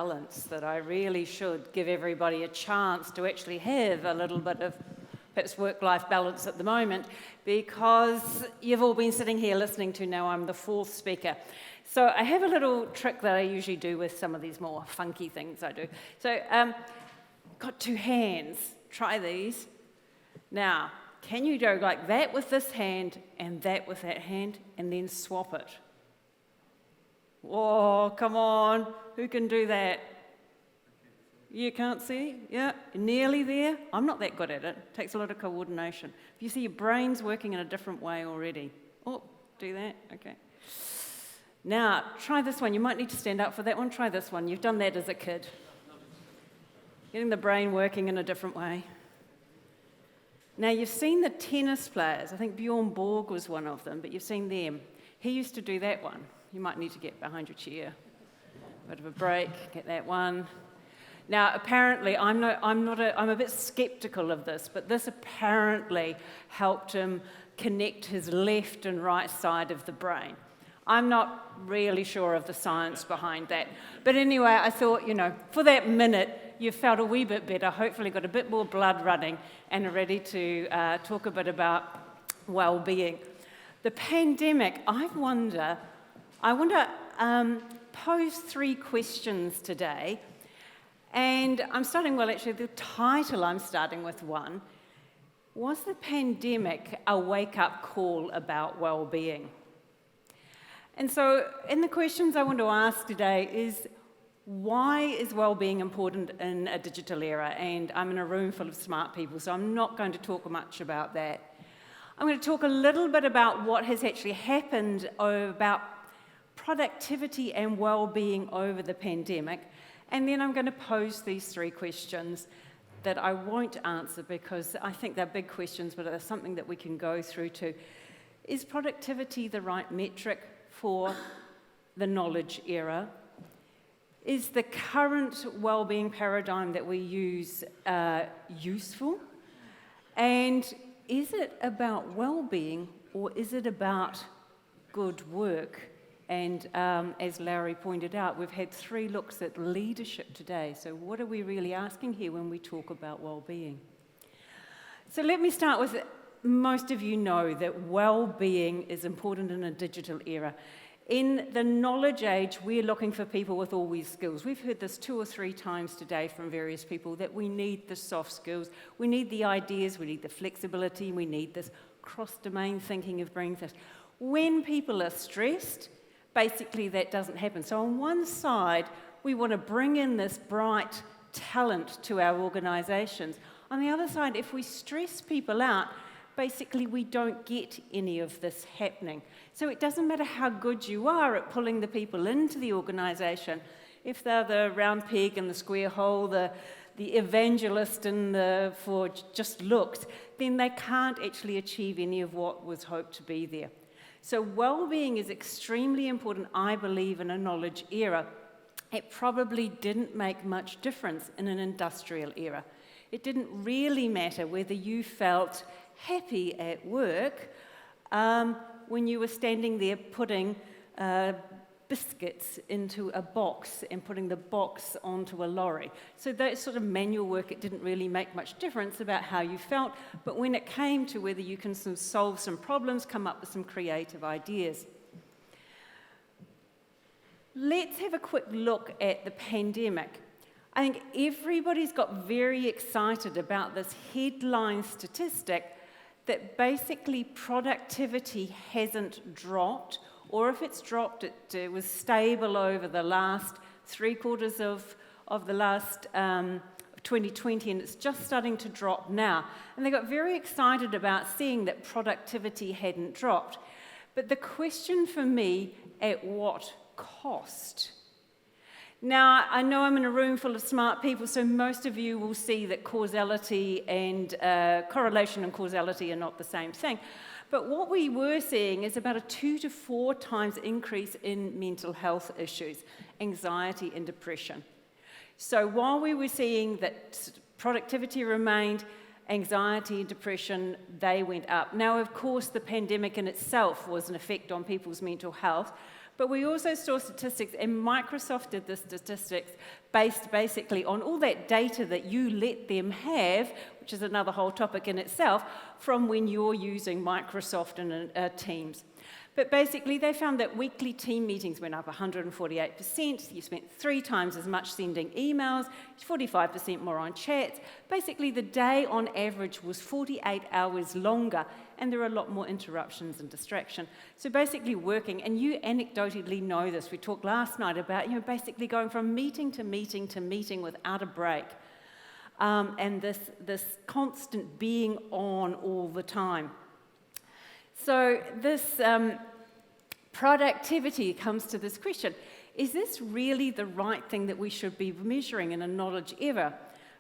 balance, that I really should give everybody a chance to actually have a little bit of perhaps work-life balance at the moment, because you've all been sitting here listening to, now I'm the fourth speaker. So I have a little trick that I usually do with some of these more funky things I do. So, got two hands. Try these. Now, can you go like that with this hand and that with that hand and then swap it? Whoa, come on. Who can do that? You can't see? Yeah, nearly there. I'm not that good at it. It takes a lot of coordination. You see your brain's working in a different way already. Oh, do that? Okay. Now, try this one. You might need to stand up for that one. Try this one. You've done that as a kid. Getting the brain working in a different way. Now, you've seen the tennis players. I think Bjorn Borg was one of them, but you've seen them. He used to do that one. You might need to get behind your chair. Bit of a break, get that one. Now, apparently, I'm a bit skeptical of this, but this apparently helped him connect his left and right side of the brain. I'm not really sure of the science behind that. But anyway, I thought, for that minute, you felt a wee bit better, hopefully got a bit more blood running, and are ready to talk a bit about well-being. The pandemic, I want to pose 3 questions today. And I'm starting, the title I'm starting with one. Was the pandemic a wake-up call about well-being? And so, in the questions I want to ask today is, why is well-being important in a digital era? And I'm in a room full of smart people, so I'm not going to talk much about that. I'm going to talk a little bit about what has actually happened about productivity and well-being over the pandemic. And then I'm going to pose these 3 questions that I won't answer because I think they're big questions, but they're something that we can go through to. Is productivity the right metric for the knowledge era? Is the current well-being paradigm that we use useful? And is it about well-being, or is it about good work? And as Larry pointed out, we've had 3 looks at leadership today. So what are we really asking here when we talk about well-being? So let me start with, most of you know that well-being is important in a digital era. In the knowledge age, we're looking for people with all these skills. We've heard this 2 or 3 times today from various people, that we need the soft skills, we need the ideas, we need the flexibility, we need this cross-domain thinking of bringing this. When people are stressed, basically that doesn't happen. So on one side, we want to bring in this bright talent to our organisations. On the other side, if we stress people out, basically we don't get any of this happening. So it doesn't matter how good you are at pulling the people into the organisation. If they're the round peg in the square hole, the evangelist for just looks, then they can't actually achieve any of what was hoped to be there. So well-being is extremely important, I believe, in a knowledge era. It probably didn't make much difference in an industrial era. It didn't really matter whether you felt happy at work when you were standing there putting biscuits into a box and putting the box onto a lorry. So that sort of manual work, it didn't really make much difference about how you felt, but when it came to whether you can solve some problems, come up with some creative ideas. Let's have a quick look at the pandemic. I think everybody's got very excited about this headline statistic that basically productivity hasn't dropped, or if it's dropped, it was stable over the last 3/4 of the last 2020, and it's just starting to drop now. And they got very excited about seeing that productivity hadn't dropped. But the question for me, at what cost? Now, I know I'm in a room full of smart people, so most of you will see that causality and correlation and causality are not the same thing. But what we were seeing is about a 2 to 4 times increase in mental health issues, anxiety and depression. So while we were seeing that productivity remained, anxiety and depression, they went up. Now, of course, the pandemic in itself was an effect on people's mental health, But we also saw statistics, and Microsoft did the statistics based basically on all that data that you let them have, which is another whole topic in itself, from when you're using Microsoft and Teams. But basically, they found that weekly team meetings went up 148%. You spent 3 times as much sending emails, 45% more on chats. Basically, the day on average was 48 hours longer, and there are a lot more interruptions and distraction. So basically working, and you anecdotally know this, we talked last night about, basically going from meeting to meeting to meeting without a break. And this constant being on all the time. So this productivity comes to this question. Is this really the right thing that we should be measuring in a knowledge era?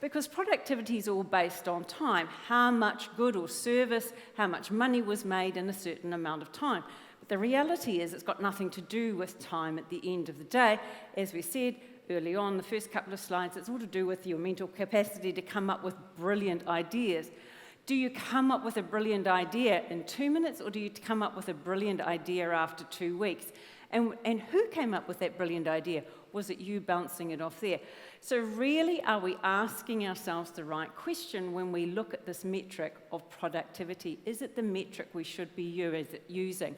Because productivity is all based on time. How much good or service, how much money was made in a certain amount of time. But the reality is it's got nothing to do with time at the end of the day. As we said early on, the first couple of slides, it's all to do with your mental capacity to come up with brilliant ideas. Do you come up with a brilliant idea in 2 minutes, or do you come up with a brilliant idea after 2 weeks? And who came up with that brilliant idea? Was it you bouncing it off there? So really, are we asking ourselves the right question when we look at this metric of productivity? Is it the metric we should be using?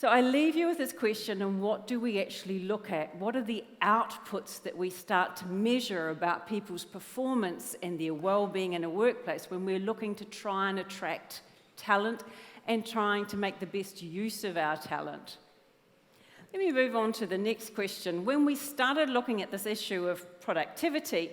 So I leave you with this question, and what do we actually look at? What are the outputs that we start to measure about people's performance and their well-being in a workplace when we're looking to try and attract talent and trying to make the best use of our talent? Let me move on to the next question. When we started looking at this issue of productivity,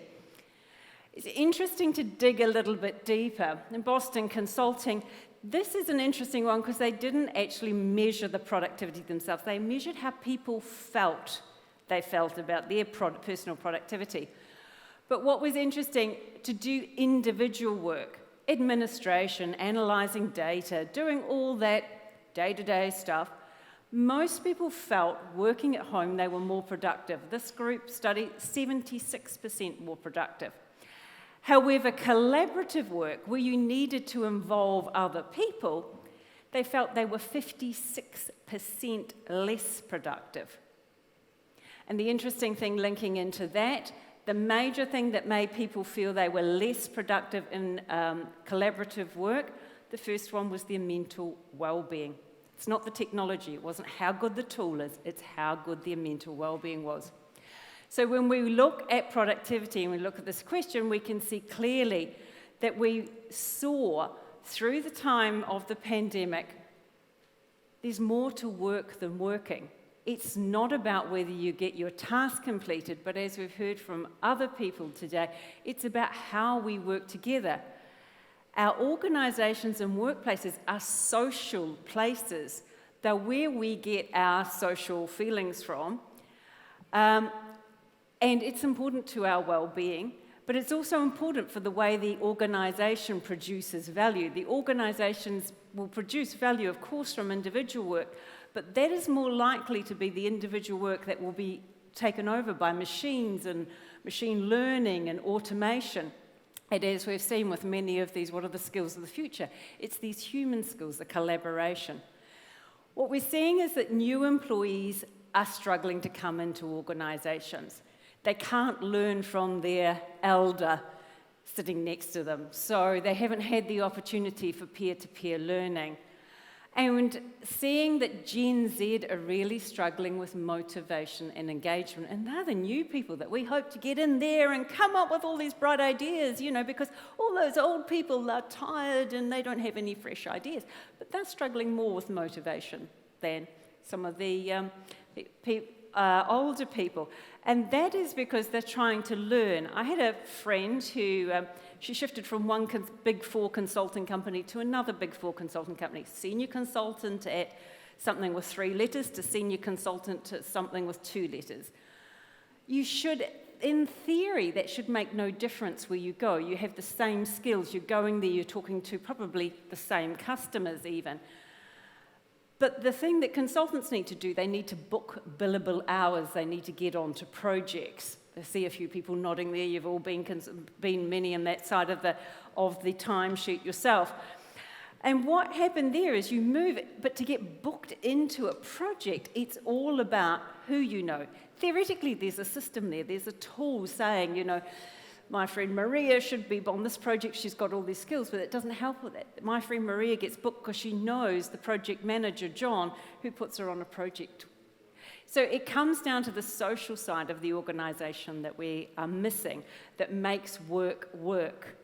it's interesting to dig a little bit deeper. In Boston Consulting, this is an interesting one because they didn't actually measure the productivity themselves. They measured how people felt about their personal productivity. But what was interesting, to do individual work, administration, analysing data, doing all that day-to-day stuff, most people felt working at home they were more productive. This group studied 76% more productive. However, collaborative work, where you needed to involve other people, they felt they were 56% less productive. And the interesting thing linking into that, the major thing that made people feel they were less productive in collaborative work, the first one was their mental well-being. It's not the technology, it wasn't how good the tool is, it's how good their mental well-being was. So when we look at productivity and we look at this question, we can see clearly that we saw through the time of the pandemic, there's more to work than working. It's not about whether you get your task completed, but as we've heard from other people today, it's about how we work together. Our organisations and workplaces are social places. They're where we get our social feelings from. And it's important to our well-being, but it's also important for the way the organisation produces value. The organisations will produce value, of course, from individual work, but that is more likely to be the individual work that will be taken over by machines and machine learning and automation. And as we've seen with many of these, what are the skills of the future? It's these human skills, the collaboration. What we're seeing is that new employees are struggling to come into organisations. They can't learn from their elder sitting next to them, so they haven't had the opportunity for peer-to-peer learning. And seeing that Gen Z are really struggling with motivation and engagement, and they're the new people that we hope to get in there and come up with all these bright ideas, because all those old people are tired and they don't have any fresh ideas. But they're struggling more with motivation than some of the older people. And that is because they're trying to learn. I had a friend who, she shifted from one Big Four consulting company to another Big Four consulting company. Senior consultant at something with 3 letters to senior consultant to something with 2 letters. You should, in theory, that should make no difference where you go. You have the same skills. You're going there, you're talking to probably the same customers even. But the thing that consultants need to do, they need to book billable hours, they need to get onto projects. I see a few people nodding there, you've all been many on that side of the timesheet yourself. And what happened there is you move it, but to get booked into a project, it's all about who you know. Theoretically, there's a system there. There's a tool saying, my friend Maria should be on this project. She's got all these skills, but it doesn't help with that. My friend Maria gets booked because she knows the project manager, John, who puts her on a project. So it comes down to the social side of the organisation that we are missing, that makes work work,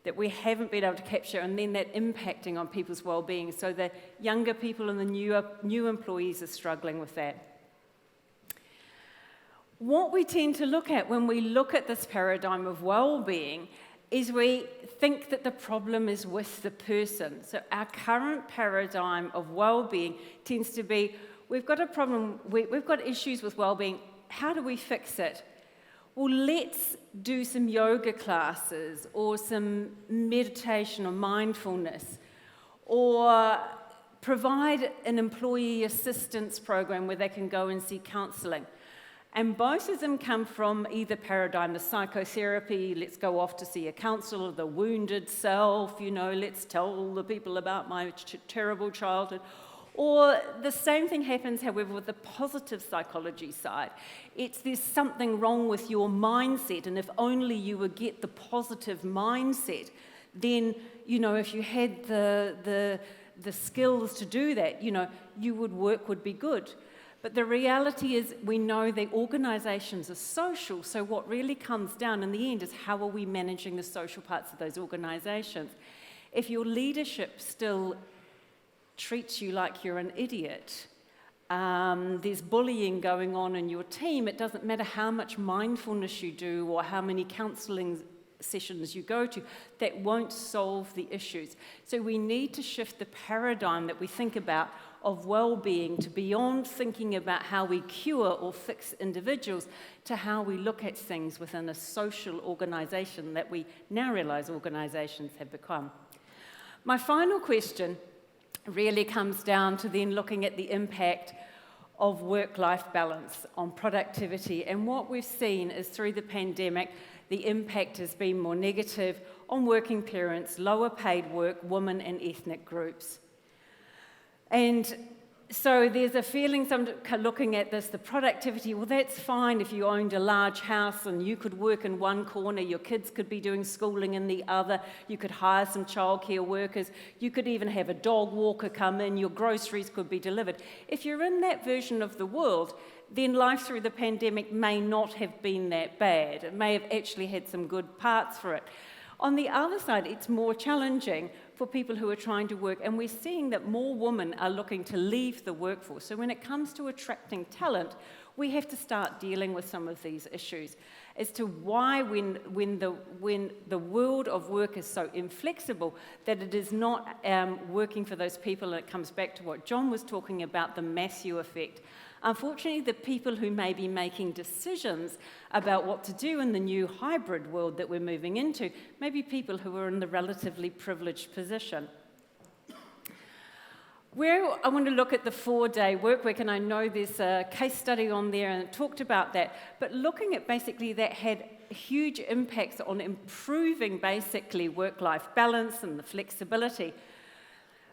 that we haven't been able to capture, and then that impacting on people's well-being. So the younger people and the new employees are struggling with that. What we tend to look at when we look at this paradigm of well-being is we think that the problem is with the person. So our current paradigm of well-being tends to be, we've got a problem, we've got issues with well-being, how do we fix it? Well, let's do some yoga classes or some meditation or mindfulness, or provide an employee assistance program where they can go and see counselling. And both of them come from either paradigm, the psychotherapy, let's go off to see a counsellor, the wounded self, let's tell the people about my terrible childhood. Or the same thing happens, however, with the positive psychology side. There's something wrong with your mindset, and if only you would get the positive mindset, then, if you had the skills to do that, work would be good. But the reality is we know that organisations are social, so what really comes down in the end is how are we managing the social parts of those organisations? If your leadership still treats you like you're an idiot, there's bullying going on in your team, it doesn't matter how much mindfulness you do or how many counselling sessions you go to, that won't solve the issues. So we need to shift the paradigm that we think about of well-being to beyond thinking about how we cure or fix individuals to how we look at things within a social organisation that we now realise organisations have become. My final question really comes down to then looking at the impact of work-life balance on productivity. And what we've seen is through the pandemic, the impact has been more negative on working parents, lower paid work, women and ethnic groups. And so there's a feeling, looking at this, the productivity, well, that's fine if you owned a large house and you could work in one corner, your kids could be doing schooling in the other, you could hire some childcare workers, you could even have a dog walker come in, your groceries could be delivered. If you're in that version of the world, then life through the pandemic may not have been that bad. It may have actually had some good parts for it. On the other side, it's more challenging for people who are trying to work, and we're seeing that more women are looking to leave the workforce. So when it comes to attracting talent, we have to start dealing with some of these issues as to why when the world of work is so inflexible that it is not working for those people, and it comes back to what John was talking about, the Matthew effect. Unfortunately, the people who may be making decisions about what to do in the new hybrid world that we're moving into may be people who are in the relatively privileged position. Where I want to look at the 4-day work week, and I know there's a case study on there and it talked about that, but looking at basically that had huge impacts on improving basically work-life balance and the flexibility.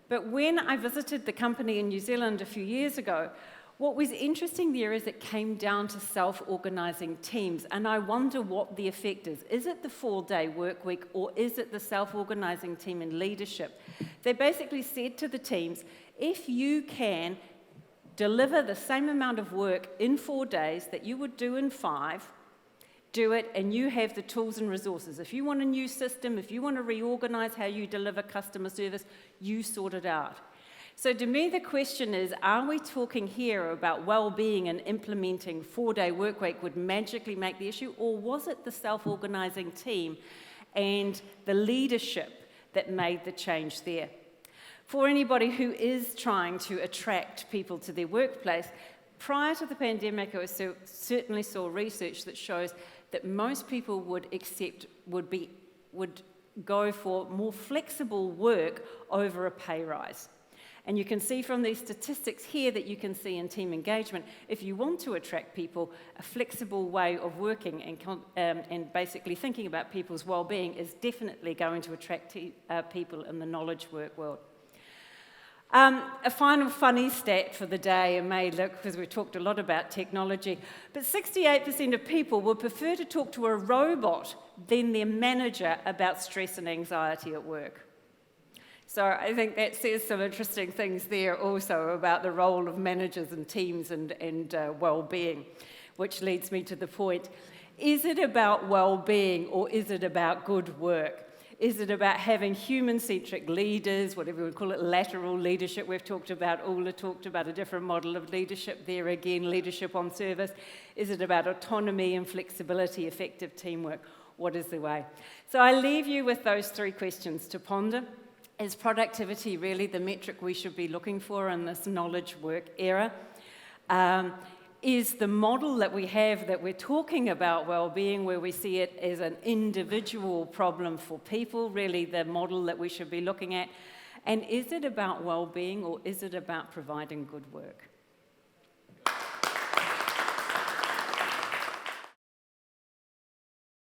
But when I visited the company in New Zealand a few years ago, what was interesting there is it came down to self-organising teams, and I wonder what the effect is. Is it the 4-day work week, or is it the self-organising team in leadership? They basically said to the teams, if you can deliver the same amount of work in 4 days that you would do in 5, do it, and you have the tools and resources. If you want a new system, if you want to reorganise how you deliver customer service, you sort it out. So to me, the question is, are we talking here about well-being and implementing 4-day work week would magically make the issue, or was it the self-organising team and the leadership that made the change there? For anybody who is trying to attract people to their workplace, prior to the pandemic, I certainly saw research that shows that most people would go for more flexible work over a pay rise. And you can see from these statistics here that you can see in team engagement, if you want to attract people, a flexible way of working and basically thinking about people's well-being is definitely going to attract people in the knowledge work world. A final funny stat for the day, and may look, because we've talked a lot about technology, but 68% of people would prefer to talk to a robot than their manager about stress and anxiety at work. So I think that says some interesting things there also about the role of managers and teams and well-being, which leads me to the point. Is it about well-being or is it about good work? Is it about having human-centric leaders, whatever we call it, lateral leadership? We've talked about, Ola talked about a different model of leadership there again, leadership on service. Is it about autonomy and flexibility, effective teamwork? What is the way? So I leave you with those 3 questions to ponder. Is productivity really the metric we should be looking for in this knowledge work era? Is the model that we have that we're talking about well-being, where we see it as an individual problem for people, really the model that we should be looking at? And is it about well-being or is it about providing good work?